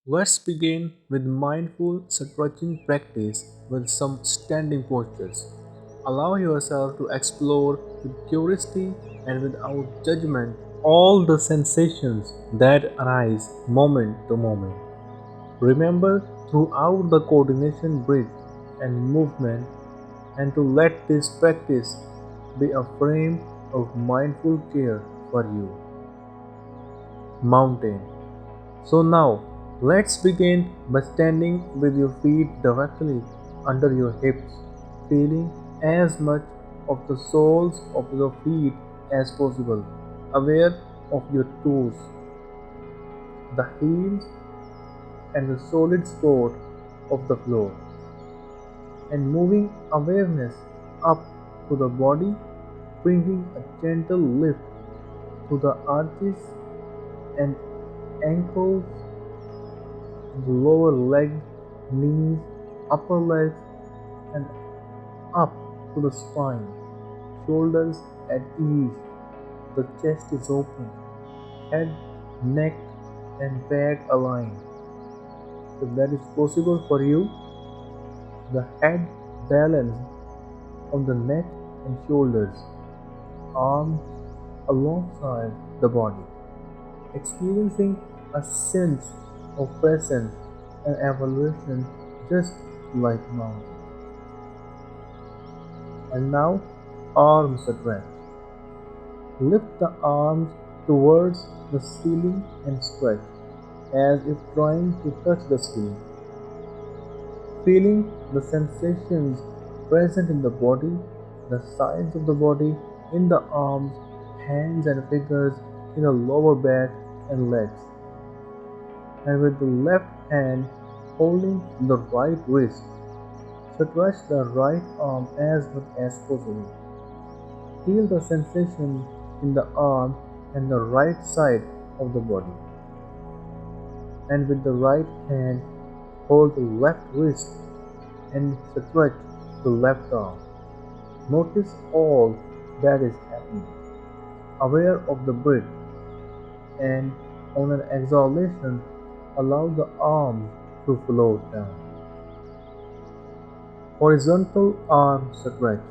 Let's begin with mindful stretching practice with some standing postures. Allow yourself to explore with curiosity and without judgment all the sensations that arise moment to moment. Remember throughout the coordination breath and movement and to let this practice be a frame of mindful care for you. Mountain. So now, let's begin by standing with your feet directly under your hips, feeling as much of the soles of your feet as possible, aware of your toes, the heels, and the solid support of the floor, and moving awareness up to the body, bringing a gentle lift to the arches and ankles, the lower legs, knees, upper legs, and up to the spine, shoulders at ease, the chest is open, head, neck, and back aligned. If that is possible for you, the head balanced on the neck and shoulders, arms alongside the body, experiencing a sense of presence and evaluation just like mountain. And now, arms stretch. Lift the arms towards the ceiling and stretch, as if trying to touch the ceiling. Feeling the sensations present in the body, the sides of the body, in the arms, hands, and fingers, in the lower back and legs. And with the left hand holding the right wrist, stretch the right arm as much as possible. Feel the sensation in the arm and the right side of the body. And with the right hand, hold the left wrist and stretch the left arm. Notice all that is happening. Aware of the breath, and on an exhalation, allow the arms to float down. Horizontal arm stretch.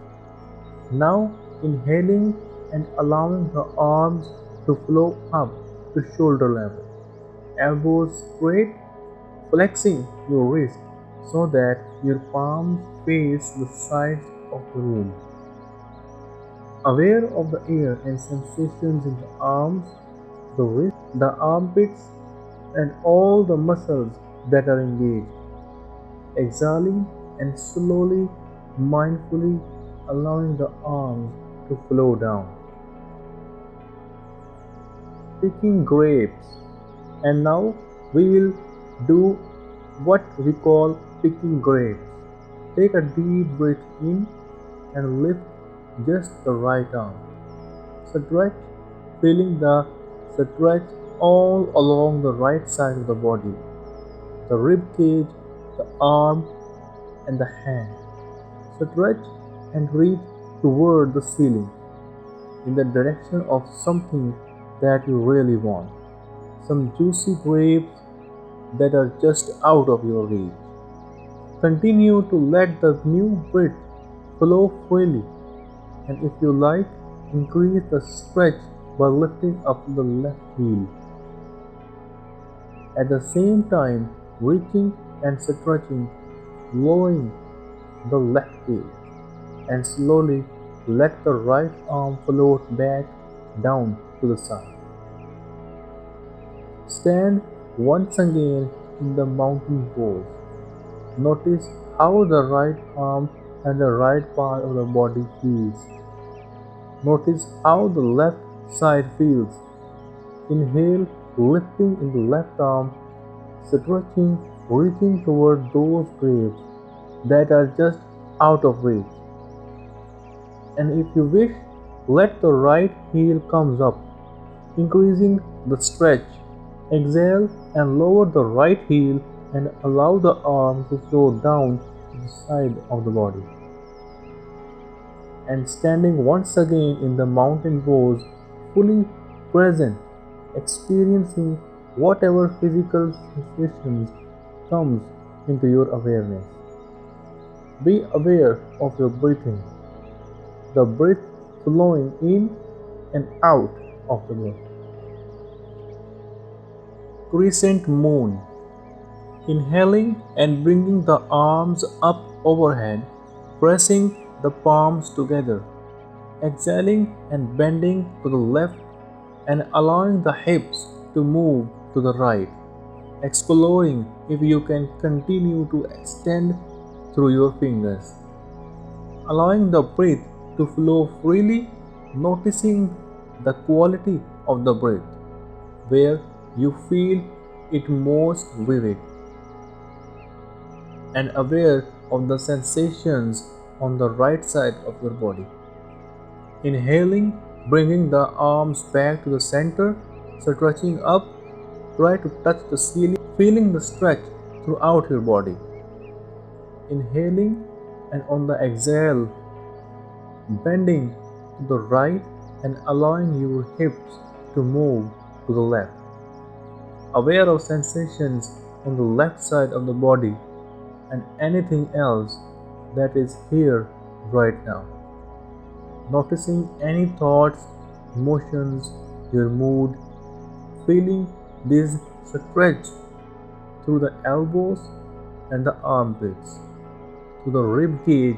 Now inhaling and allowing the arms to flow up to shoulder level. Elbows straight, flexing your wrist so that your palms face the sides of the room. Aware of the air and sensations in the arms, the wrist, the armpits, and all the muscles that are engaged. Exhaling and slowly, mindfully allowing the arms to flow down. Picking grapes. And now we will do what we call picking grapes. Take a deep breath in and lift just the right arm. Stretch, feeling the stretch all along the right side of the body, the rib cage, the arm, and the hand. Stretch and reach toward the ceiling in the direction of something that you really want. Some juicy grapes that are just out of your reach. Continue to let the new breath flow freely, and if you like, increase the stretch by lifting up the left heel. At the same time, reaching and stretching, lowering the left heel, and slowly let the right arm float back down to the side. Stand once again in the mountain pose. Notice how the right arm and the right part of the body feels. Notice how the left side feels. Inhale, lifting in the left arm, stretching, reaching toward those grapes that are just out of reach. And if you wish, let the right heel comes up, increasing the stretch. Exhale and lower the right heel and allow the arm to flow down to the side of the body. And standing once again in the mountain pose, fully present, experiencing whatever physical sensations comes into your awareness. Be aware of your breathing, the breath flowing in and out of the body. Crescent moon. Inhaling and bringing the arms up overhead, pressing the palms together. Exhaling and bending to the left and allowing the hips to move to the right. Exploring if you can continue to extend through your fingers. Allowing the breath to flow freely, noticing the quality of the breath, where you feel it most vivid, and aware of the sensations on the right side of your body. Inhaling, bringing the arms back to the center, stretching up, try to touch the ceiling, feeling the stretch throughout your body. Inhaling, and on the exhale, bending to the right and allowing your hips to move to the left. Aware of sensations on the left side of the body and anything else that is here right now. Noticing any thoughts, emotions, your mood, feeling this stretch through the elbows and the armpits, to the rib cage,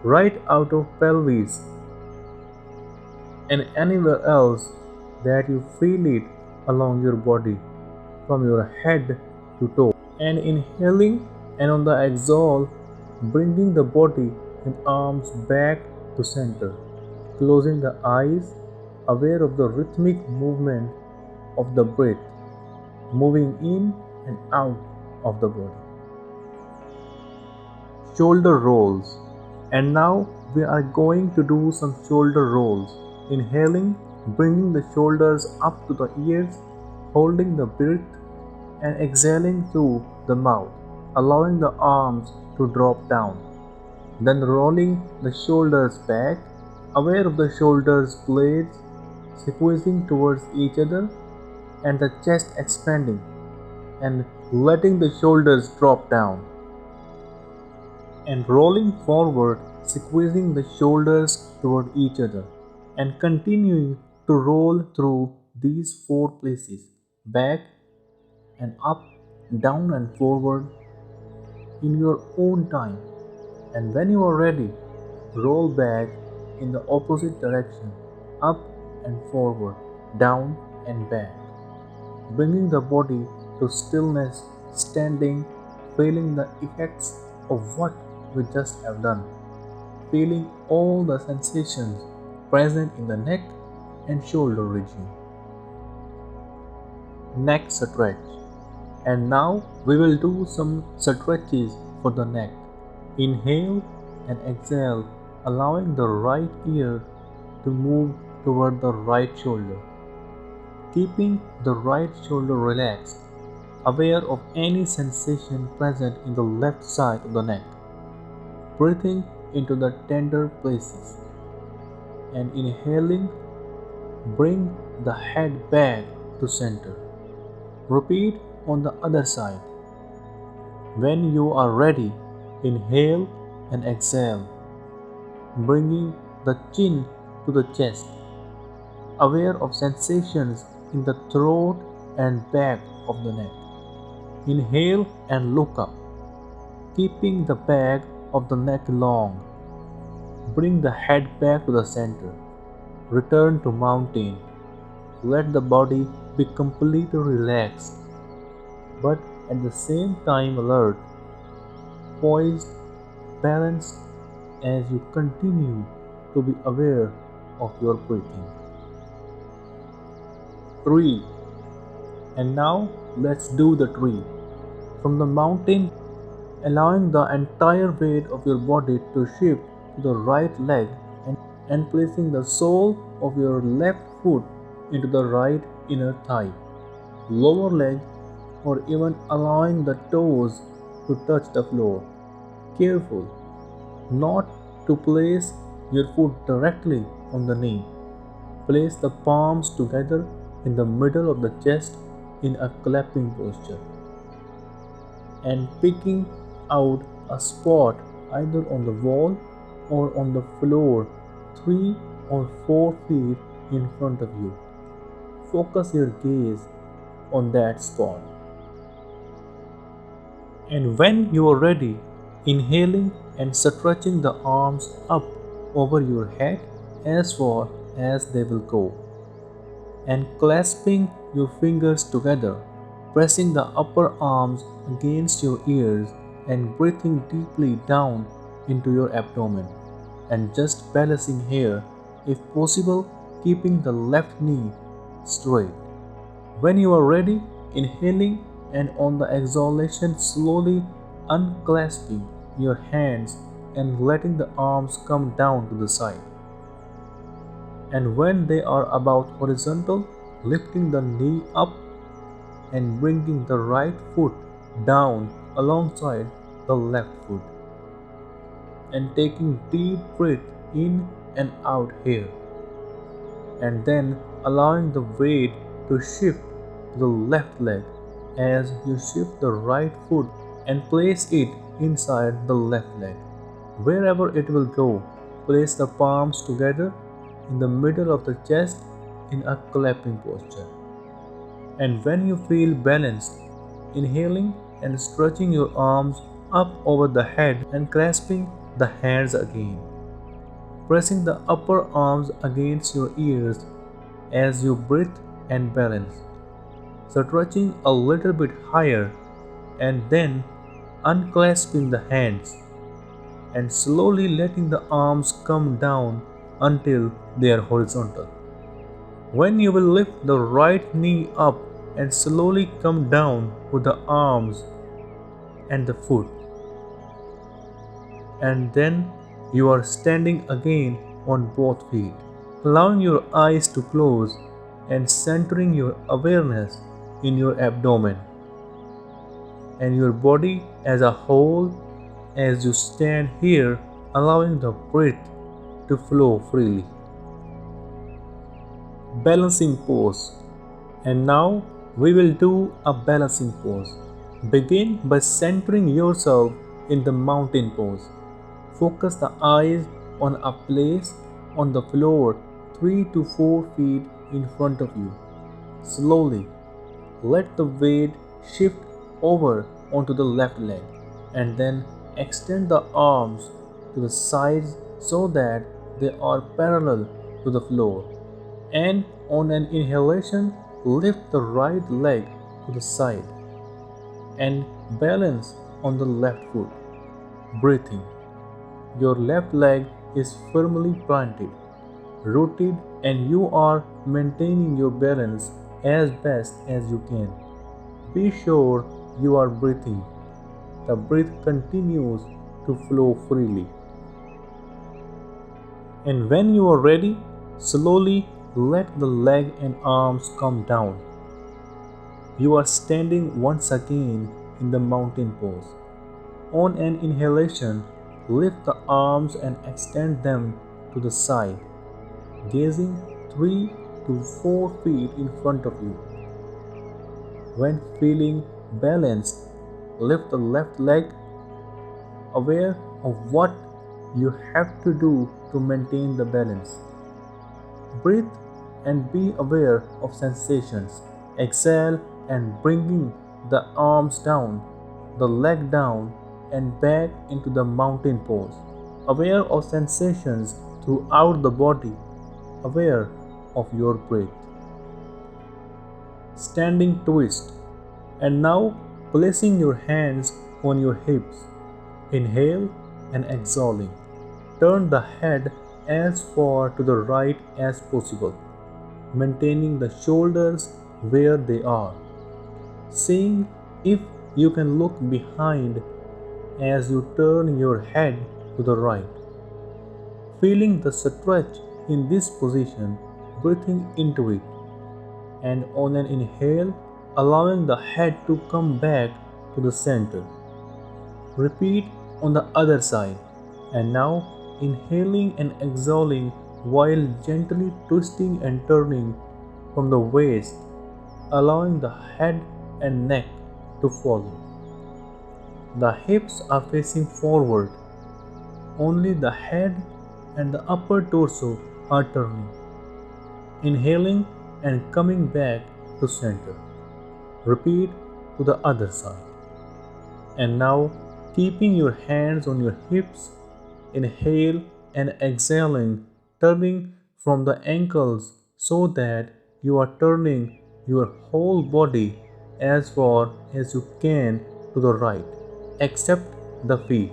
right out of pelvis, and anywhere else that you feel it along your body, from your head to toe. And inhaling, and on the exhale, bringing the body and arms back to center, closing the eyes, aware of the rhythmic movement of the breath, moving in and out of the body. Shoulder rolls. And now we are going to do some shoulder rolls. Inhaling, bringing the shoulders up to the ears, holding the breath, and exhaling through the mouth, allowing the arms to drop down. Then rolling the shoulders back, aware of the shoulders blades squeezing towards each other and the chest expanding, and letting the shoulders drop down. And rolling forward, squeezing the shoulders toward each other, and continuing to roll through these four places, back and up, down and forward, in your own time. And when you are ready, roll back in the opposite direction, up and forward, down and back, bringing the body to stillness, standing, feeling the effects of what we just have done, feeling all the sensations present in the neck and shoulder region. Neck stretch. And now we will do some stretches for the neck. Inhale and exhale, allowing the right ear to move toward the right shoulder, keeping the right shoulder relaxed, aware of any sensation present in the left side of the neck, breathing into the tender places, and inhaling, bring the head back to center. Repeat on the other side. When you are ready, inhale and exhale, bringing the chin to the chest, aware of sensations in the throat and back of the neck. Inhale and look up, keeping the back of the neck long. Bring the head back to the center. Return to mountain. Let the body be completely relaxed, but at the same time alert, poised, balanced as you continue to be aware of your breathing. 3. And now let's do the tree. From the mountain, allowing the entire weight of your body to shift to the right leg and placing the sole of your left foot into the right inner thigh, lower leg, or even allowing the toes to touch the floor. Careful not to place your foot directly on the knee. Place the palms together in the middle of the chest, in a clapping posture and picking out a spot either on the wall or on the floor 3 or 4 feet in front of you. Focus your gaze on that spot. And when you are ready, inhaling and stretching the arms up over your head as far as they will go, and clasping your fingers together, pressing the upper arms against your ears and breathing deeply down into your abdomen, and just balancing here, if possible, keeping the left knee straight. When you are ready, inhaling and on the exhalation, slowly unclasping your hands and letting the arms come down to the side. And when they are about horizontal, lifting the knee up and bringing the right foot down alongside the left foot. And taking deep breath in and out here. And then allowing the weight to shift to the left leg as you shift the right foot and place it inside the left leg. Wherever it will go, place the palms together in the middle of the chest in a clapping posture. And when you feel balanced, inhaling and stretching your arms up over the head and clasping the hands again. Pressing the upper arms against your ears as you breathe and balance. Stretching a little bit higher and then unclasping the hands and slowly letting the arms come down until they are horizontal. When you will lift the right knee up and slowly come down with the arms and the foot, and then you are standing again on both feet, allowing your eyes to close and centering your awareness in your abdomen and your body as a whole as you stand here, allowing the breath to flow freely. Balancing pose. And now we will do a balancing pose. Begin by centering yourself in the mountain pose. Focus the eyes on a place on the floor 3 to 4 feet in front of you. Slowly let the weight shift over onto the left leg and then extend the arms to the sides so that they are parallel to the floor. And on an inhalation, lift the right leg to the side and balance on the left foot. Breathing. Your left leg is firmly planted, rooted, and you are maintaining your balance as best as you can. Be sure you are breathing. The breath continues to flow freely. And when you are ready, slowly let the leg and arms come down. You are standing once again in the mountain pose. On an inhalation, lift the arms and extend them to the side, gazing 3 to 4 feet in front of you. When feeling balanced, lift the left leg, aware of what you have to do to maintain the balance. Breathe and be aware of sensations. Exhale and bringing the arms down, the leg down and back into the mountain pose. Aware of sensations throughout the body. Aware of your breath. Standing twist. And now placing your hands on your hips. Inhale and exhaling. Turn the head as far to the right as possible, maintaining the shoulders where they are. Seeing if you can look behind as you turn your head to the right. Feeling the stretch in this position, breathing into it, and on an inhale, allowing the head to come back to the center. Repeat on the other side, and now inhaling and exhaling while gently twisting and turning from the waist allowing the head and neck to follow. The hips are facing forward, only the head and the upper torso are turning, inhaling and coming back to center. Repeat to the other side. And now, keeping your hands on your hips, inhale and exhaling, turning from the ankles so that you are turning your whole body as far as you can to the right, except the feet.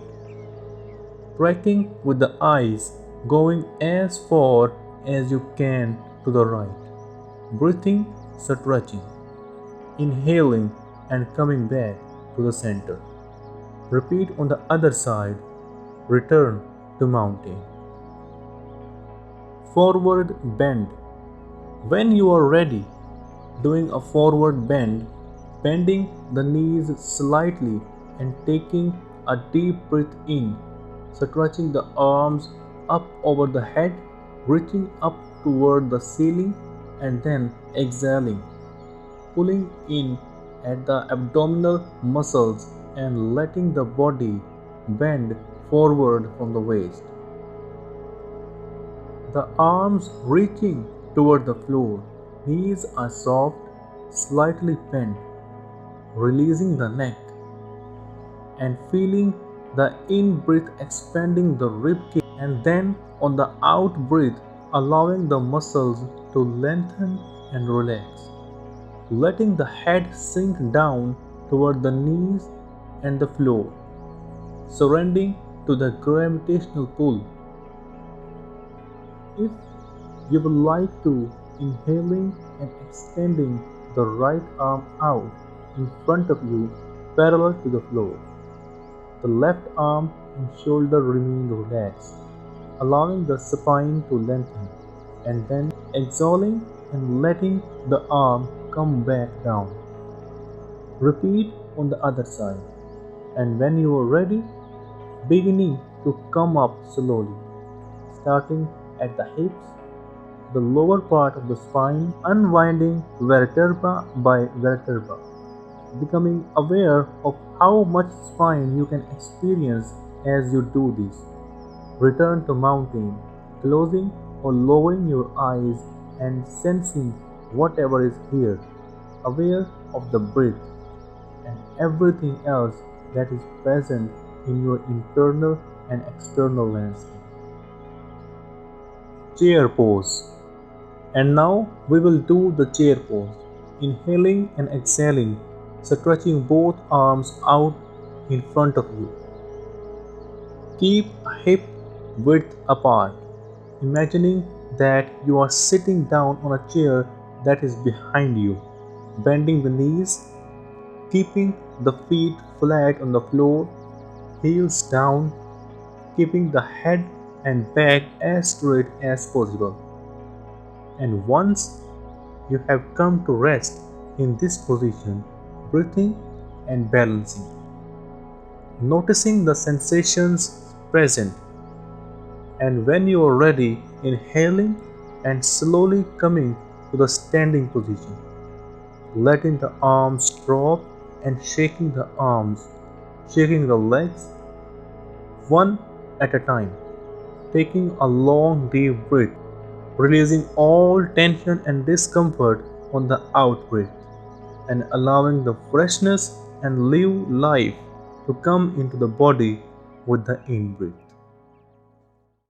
Tracking with the eyes, going as far as you can to the right. Breathing, stretching, inhaling and coming back to the center. Repeat on the other side. Return to mountain. Forward bend. When you are ready, doing a forward bend, bending the knees slightly and taking a deep breath in, stretching the arms up over the head, reaching up toward the ceiling, and then exhaling, pulling in at the abdominal muscles and letting the body bend forward from the waist. The arms reaching toward the floor, knees are soft, slightly bent, releasing the neck and feeling the in breath expanding the rib cage, and then on the out breath allowing the muscles to lengthen and relax, letting the head sink down toward the knees and the floor, surrendering to the gravitational pull. If you would like to, inhaling and extending the right arm out in front of you parallel to the floor. The left arm and shoulder remain relaxed, allowing the spine to lengthen, and then exhaling and letting the arm come back down. Repeat on the other side, and when you are ready, beginning to come up slowly, starting at the hips, the lower part of the spine, unwinding vertebra by vertebra, becoming aware of how much spine you can experience as you do this. Return to mountain, closing or lowering your eyes and sensing whatever is here, aware of the breath and everything else that is present in your internal and external landscape. Chair pose. And now we will do the chair pose. Inhaling and exhaling, stretching both arms out in front of you. Keep hip width apart, imagining that you are sitting down on a chair that is behind you, bending the knees, keeping the feet flat on the floor, heels down, keeping the head and back as straight as possible. And once you have come to rest in this position, breathing and balancing, noticing the sensations present, and when you are ready, inhaling and slowly coming to the standing position, letting the arms drop and shaking the arms, shaking the legs one at a time, taking a long deep breath, releasing all tension and discomfort on the out breath, and allowing the freshness and live life to come into the body with the in breath.